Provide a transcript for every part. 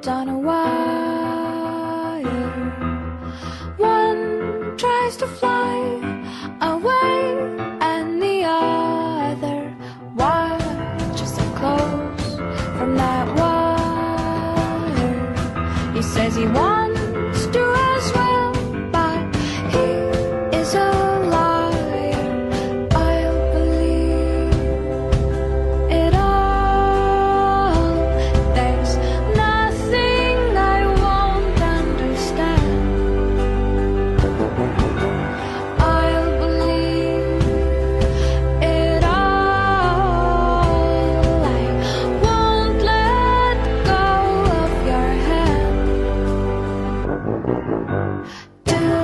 on a wire. One tries to fly away, and the other watches them close from that wire. He says he wants to as well, but he is a liar. I'll believe it all. There's nothing I won't understand. I'll believe it all. I won't let go of your hand. Two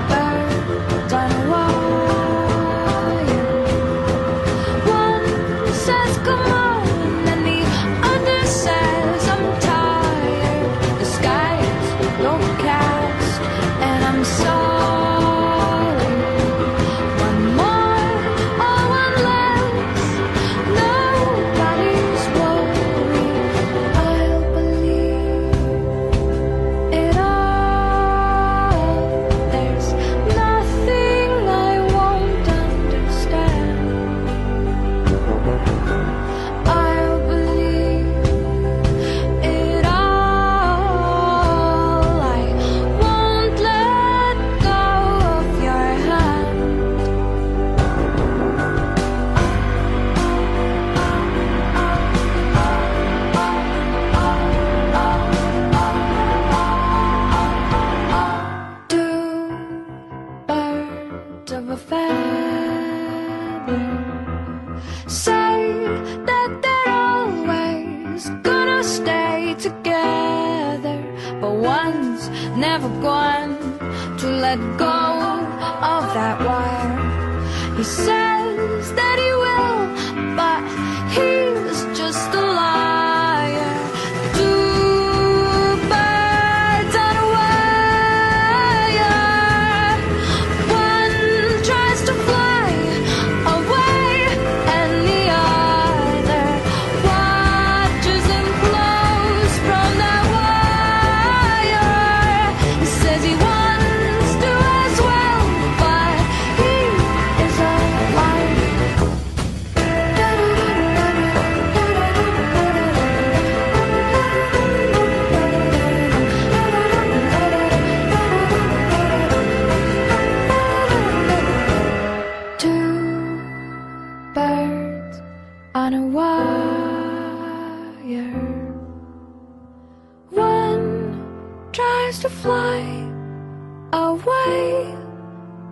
birds on a wire. One says come on, and the other says I'm tired. The sky's overcast, and I'm sorry. One more or one less, nobody's worried. I'll believe it all. There's nothing I won't understand. I'll believe it all. I won't let go of your hand. Two birds of a feather say that they're always gonna stay together, but one's never going to let go of that wire. He says that he will, but he's just a liar. Two birds on a wire. One tries to fly away, and the other watches him close from that wire. He says he wants to as well, but he is a liar. Two birds on a wire. One tries to fly away,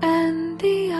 and the